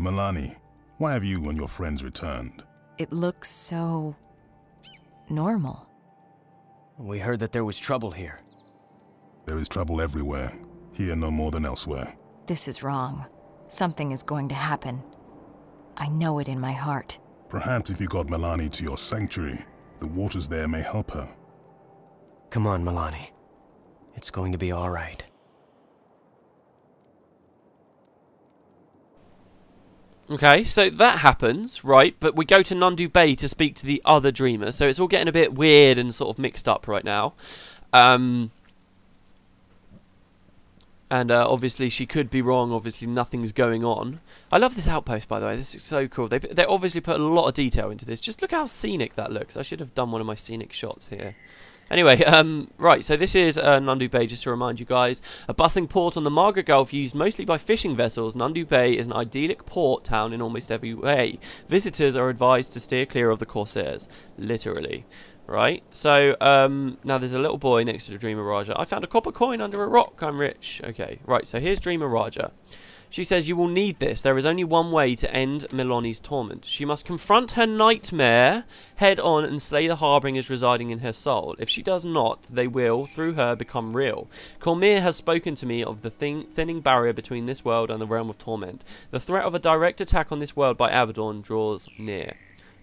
Milani, why have you and your friends returned? It looks so... normal. We heard that there was trouble here. There is trouble everywhere, here no more than elsewhere. This is wrong. Something is going to happen. I know it in my heart. Perhaps if you got Milani to your sanctuary, the waters there may help her. Come on, Milani. It's going to be all right. Okay, so that happens, right, but we go to Nundu Bay to speak to the other dreamer, so it's all getting a bit weird and sort of mixed up right now. And obviously she could be wrong, obviously nothing's going on. I love this outpost, by the way, this is so cool. They obviously put a lot of detail into this. Just look how scenic that looks. I should have done one of my scenic shots here. Anyway, right, so this is Nundu Bay, just to remind you guys. A bustling port on the Margaret Gulf used mostly by fishing vessels, Nundu Bay is an idyllic port town in almost every way. Visitors are advised to steer clear of the corsairs, literally. Right, so now there's a little boy next to the Dreamer Raja. I found a copper coin under a rock, I'm rich. Okay, right, so here's Dreamer Raja. She says, you will need this. There is only one way to end Milani's torment. She must confront her nightmare head on and slay the Harbingers residing in her soul. If she does not, they will, through her, become real. Kormir has spoken to me of the thinning barrier between this world and the realm of torment. The threat of a direct attack on this world by Abaddon draws near.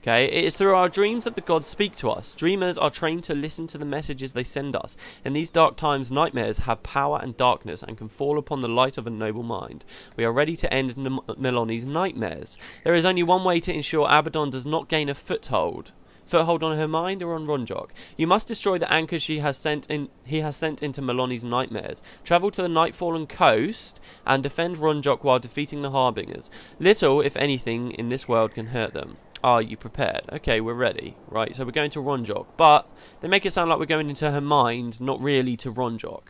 Okay, it is through our dreams that the gods speak to us. Dreamers are trained to listen to the messages they send us. In these dark times, nightmares have power and darkness and can fall upon the light of a noble mind. We are ready to end Milani's nightmares. There is only one way to ensure Abaddon does not gain a foothold on her mind or on Ronjok. You must destroy the anchors he has sent into Milani's nightmares. Travel to the Nightfall coast and defend Ronjok while defeating the Harbingers. Little, if anything, in this world can hurt them. Are you prepared? Okay, we're ready. Right, so we're going to Ronjok. But they make it sound like we're going into her mind, not really to Ronjok.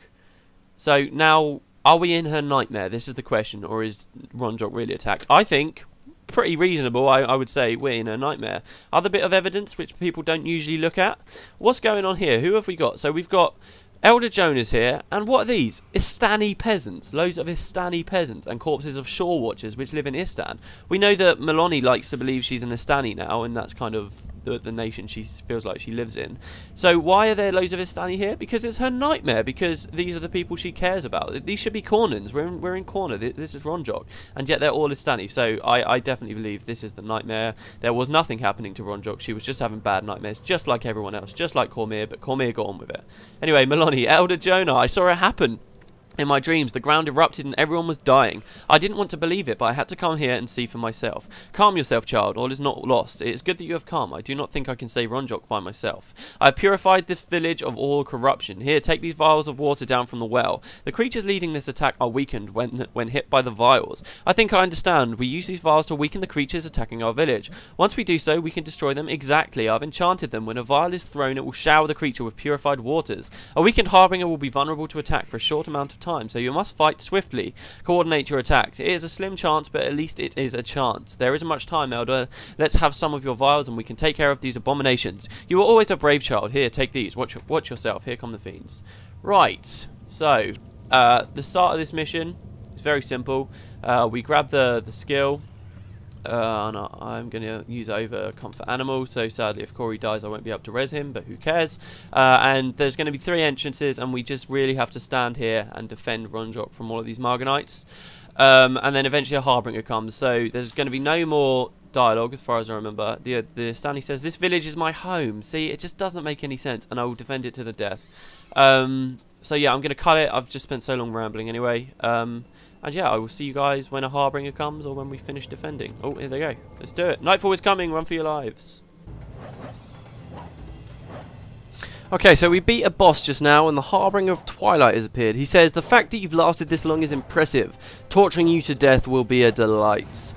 So now, are we in her nightmare? This is the question. Or is Ronjok really attacked? I think pretty reasonable. I would say we're in her nightmare. Other bit of evidence which people don't usually look at. What's going on here? Who have we got? So we've got Elder Jonas here, and what are these? Istani peasants. Loads of Istani peasants and corpses of shore watchers which live in Istan. We know that Milani likes to believe she's an Istani now, and that's kind of the nation she feels like she lives in. So why are there loads of Istani here? Because it's her nightmare, because these are the people she cares about. These should be Cornans. We're in Corner. This is Ronjok, and yet they're all Istani. So I definitely believe this is the nightmare. There was nothing happening to Ronjok. She was just having bad nightmares, just like everyone else, just like Kormir, but Kormir got on with it. Anyway, Milani, Elder Jonah, I saw it happen. In my dreams, the ground erupted and everyone was dying. I didn't want to believe it, but I had to come here and see for myself. Calm yourself, child. All is not lost. It is good that you have come. I do not think I can save Ronjok by myself. I have purified this village of all corruption. Here, take these vials of water down from the well. The creatures leading this attack are weakened when hit by the vials. I think I understand. We use these vials to weaken the creatures attacking our village. Once we do so, we can destroy them exactly. I've enchanted them. When a vial is thrown, it will shower the creature with purified waters. A weakened Harbinger will be vulnerable to attack for a short amount of time, so you must fight swiftly. Coordinate your attacks. It is a slim chance, but at least it is a chance. There isn't much time, Elder. Let's have some of your vials and we can take care of these abominations. You were always a brave child. Here, take these. Watch yourself. Here come the fiends. Right. So, the start of this mission is very simple. We grab the skill. No, I'm going to use over Comfort Animal, so sadly if Corey dies I won't be able to res him, but who cares. And there's going to be 3 entrances, and we just really have to stand here and defend Ronjok from all of these Marganites. And then eventually a Harbinger comes, so there's going to be no more dialogue as far as I remember. The Stanley says, this village is my home. See, it just doesn't make any sense, and I will defend it to the death. So yeah, I'm going to cut it. I've just spent so long rambling anyway. And yeah, I will see you guys when a Harbinger comes or when we finish defending. Oh, here they go. Let's do it. Nightfall is coming. Run for your lives. Okay, so we beat a boss just now and the Harbinger of Twilight has appeared. He says, the fact that you've lasted this long is impressive. Torturing you to death will be a delight.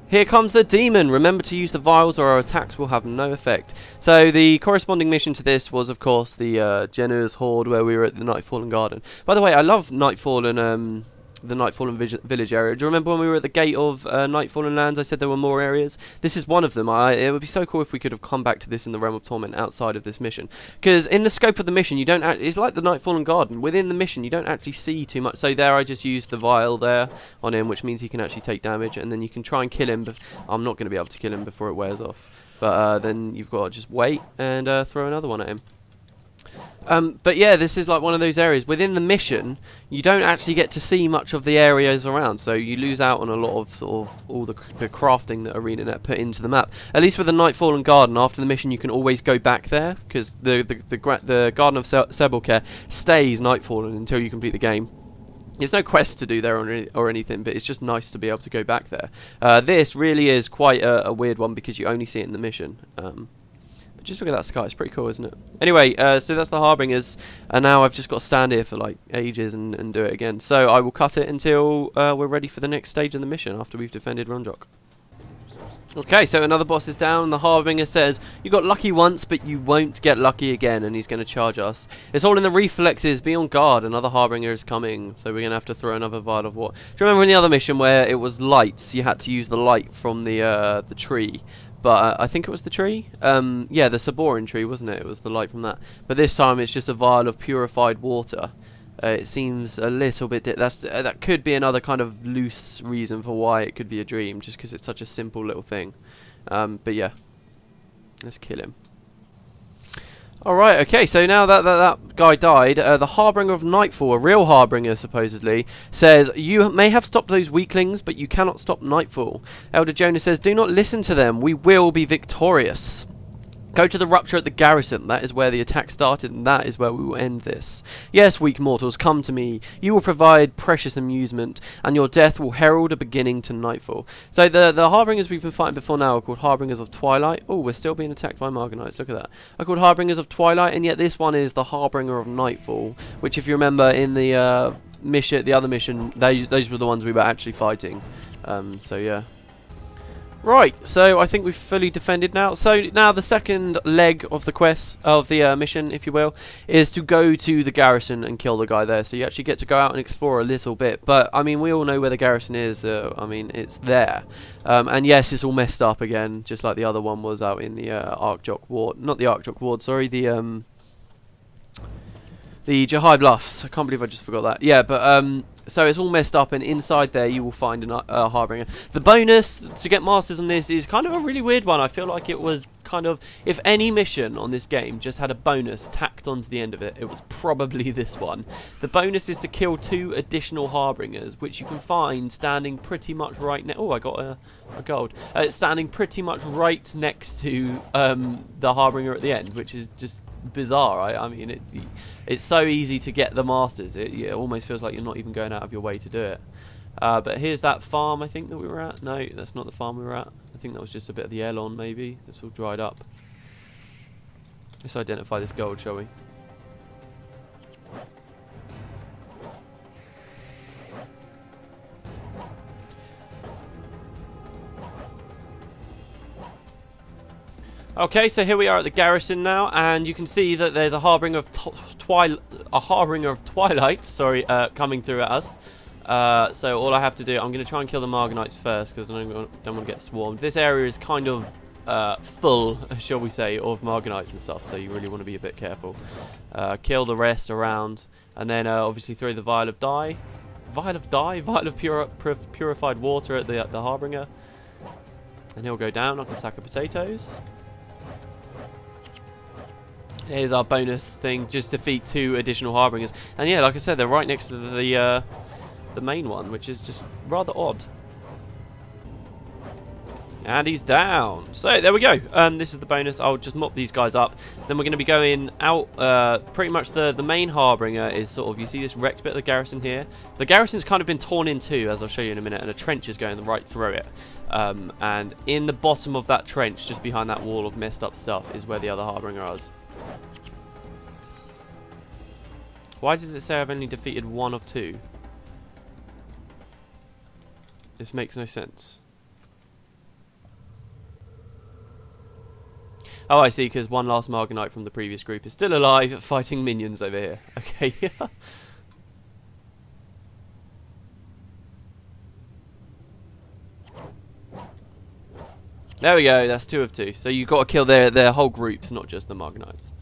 Here comes the demon. Remember to use the vials or our attacks will have no effect. So the corresponding mission to this was, of course, the Jenner's Horde where we were at the Nightfall and Garden. By the way, I love Nightfall and the Nightfall and Village area. Do you remember when we were at the gate of Nightfall and Lands, I said there were more areas? This is one of them. It would be so cool if we could have come back to this in the Realm of Torment outside of this mission. Because in the scope of the mission, you don't it's like the Nightfall and Garden. Within the mission, you don't actually see too much. So there I just used the vial there on him, which means he can actually take damage. And then you can try and kill him. But I'm not going to be able to kill him before it wears off. But then you've got to just wait and throw another one at him. But yeah, this is like one of those areas within the mission you don't actually get to see much of the areas around, so you lose out on a lot of sort of all the crafting that ArenaNet put into the map. At least with the Nightfall and Garden, after the mission you can always go back there, because the Garden of Sepulchre stays Nightfall until you complete the game. There's no quest to do there or anything, but it's just nice to be able to go back there. This really is quite a weird one because you only see it in the mission. Just look at that sky, it's pretty cool, isn't it? Anyway, so that's the Harbingers, and now I've just got to stand here for like ages and do it again. So I will cut it until we're ready for the next stage of the mission after we've defended Runjok. Okay, so another boss is down. The Harbinger says, you got lucky once, but you won't get lucky again, and he's going to charge us. It's all in the reflexes, be on guard, another Harbinger is coming, so we're going to have to throw another vial of water. Do you remember in the other mission where it was lights, you had to use the light from the tree? But I think it was the tree. Yeah, the Saborin tree, wasn't it? It was the light from that. But this time it's just a vial of purified water. It seems a little bit... that could be another kind of loose reason for why it could be a dream, just because it's such a simple little thing. But yeah, let's kill him. Alright, okay, so now that guy died, the Harbinger of Nightfall, a real Harbinger supposedly, says, you may have stopped those weaklings, but you cannot stop Nightfall. Elder Jonah says, do not listen to them, we will be victorious. Go to the rupture at the Garrison, that is where the attack started, and that is where we will end this. Yes, weak mortals, come to me. You will provide precious amusement, and your death will herald a beginning to Nightfall. So the Harbingers we've been fighting before now are called Harbingers of Twilight. Oh, we're still being attacked by Margonites, look at that. Are called Harbingers of Twilight, and yet this one is the Harbinger of Nightfall, which if you remember in the mission, the other mission, those were the ones we were actually fighting. So yeah. Right, so I think we've fully defended now. So now the second leg of the quest, of the mission, if you will, is to go to the Garrison and kill the guy there. So you actually get to go out and explore a little bit. But, I mean, we all know where the Garrison is. I mean, it's there. And yes, it's all messed up again, just like the other one was out in the Arkjok Ward. Not the Arkjok Ward, sorry, the Jahai Bluffs. I can't believe I just forgot that. Yeah, but so it's all messed up, and inside there you will find a Harbinger. The bonus to get masters on this is kind of a really weird one. I feel like it was kind of, if any mission on this game just had a bonus tacked onto the end of it, it was probably this one. The bonus is to kill 2 additional Harbingers, which you can find standing pretty much right next. Oh, I got a gold. Standing pretty much right next to the Harbinger at the end, which is just bizarre. I mean, it's so easy to get the masters. It almost feels like you're not even going out of your way to do it. But here's that farm I think that we were at. No, that's not the farm we were at. I think that was just a bit of the Elon maybe. It's all dried up. Let's identify this gold, shall we? Okay, so here we are at the Garrison now, and you can see that there's a Harbinger of Twilight, sorry, coming through at us. So all I have to do, I'm going to try and kill the Margonites first, because I don't want to get swarmed. This area is kind of full, shall we say, of Margonites and stuff, so you really want to be a bit careful. Kill the rest around, and then obviously throw the Vial of Dye. Vial of purified water at the Harbinger. And he'll go down like a sack of potatoes. Here's our bonus thing, just defeat 2 additional Harbingers. And yeah, like I said, they're right next to the main one, which is just rather odd. And he's down. So there we go. This is the bonus. I'll just mop these guys up. Then we're going to be going out. Pretty much the main Harbinger is sort of, you see this wrecked bit of the Garrison here. The Garrison's kind of been torn in 2, as I'll show you in a minute, and a trench is going right through it. And in the bottom of that trench, just behind that wall of messed up stuff, is where the other Harbinger is. Why does it say I've only defeated 1 of 2? This makes no sense. Oh, I see, because one last Margonite from the previous group is still alive, fighting minions over here. Okay. There we go, that's 2 of 2. So you've got to kill their whole groups, not just the Margonites.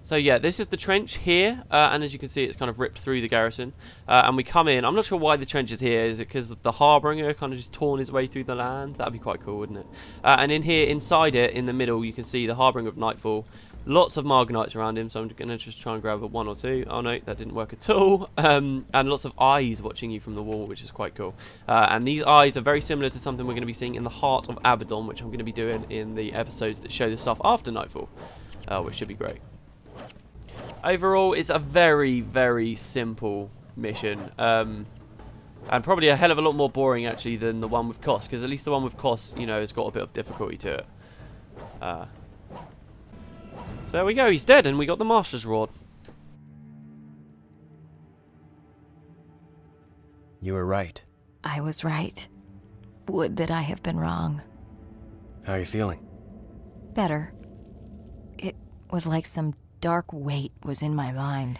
So yeah, this is the trench here, and as you can see, it's kind of ripped through the garrison. And we come in. I'm not sure why the trench is here. Is it because the Harbinger kind of just torn his way through the land? That'd be quite cool, wouldn't it? And in here, inside it, in the middle, you can see the Harbinger of Nightfall. Lots of Margonites around him, so I'm going to just try and grab a 1 or 2. Oh no, that didn't work at all. And lots of eyes watching you from the wall, which is quite cool. And these eyes are very similar to something we're going to be seeing in the heart of Abaddon, which I'm going to be doing in the episodes that show the stuff after Nightfall, which should be great. Overall, it's a very, very simple mission. And probably a hell of a lot more boring, actually, than the one with Kos, because at least the one with Kos, you know, has got a bit of difficulty to it. So there we go, he's dead, and we got the Master's Reward. You were right. I was right. Would that I have been wrong. How are you feeling? Better. It was like some dark weight was in my mind,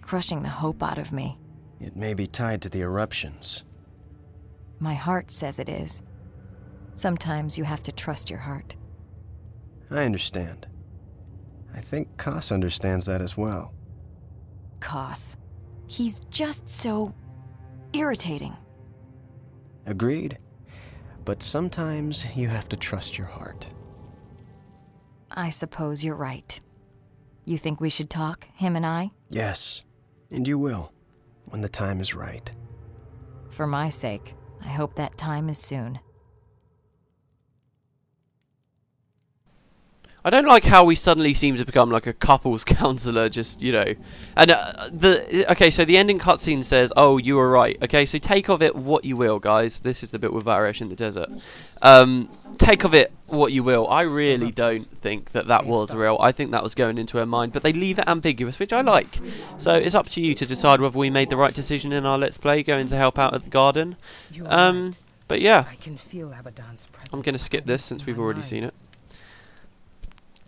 crushing the hope out of me. It may be tied to the eruptions. My heart says it is. Sometimes you have to trust your heart. I understand. I think Kos understands that as well. Kos. He's just so irritating. Agreed. But sometimes you have to trust your heart. I suppose you're right. You think we should talk, him and I? Yes, and you will, when the time is right. For my sake, I hope that time is soon. I don't like how we suddenly seem to become like a couples counselor, just, you know. And okay, so the ending cutscene says, "Oh, you were right." Okay, so take of it what you will, guys. This is the bit with Varesh in the desert. Take of it what you will. I really don't think that was real. I think that was going into her mind, but they leave it ambiguous, which I like. So it's up to you to decide whether we made the right decision in our Let's Play, going to help out at the garden. But yeah, I'm going to skip this since we've already seen it.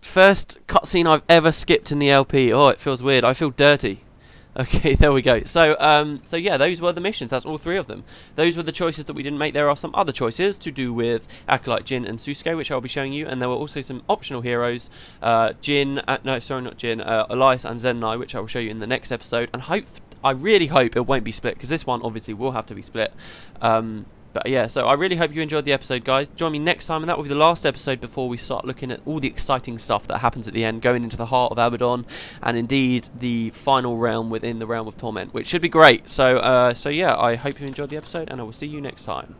First cutscene I've ever skipped in the LP. Oh, it feels weird. I feel dirty. Okay, there we go. So, so yeah, those were the missions. That's all 3 of them. Those were the choices that we didn't make. There are some other choices to do with Acolyte, Jin, and Susuke, which I'll be showing you. And there were also some optional heroes, Jin, no, sorry, not Jin, Elias and Zenai, which I will show you in the next episode. And I really hope it won't be split, because this one obviously will have to be split. But yeah, so I really hope you enjoyed the episode, guys. Join me next time, and that will be the last episode before we start looking at all the exciting stuff that happens at the end, going into the heart of Abaddon, and indeed the final realm within the realm of torment, which should be great. So, so yeah, I hope you enjoyed the episode, and I will see you next time.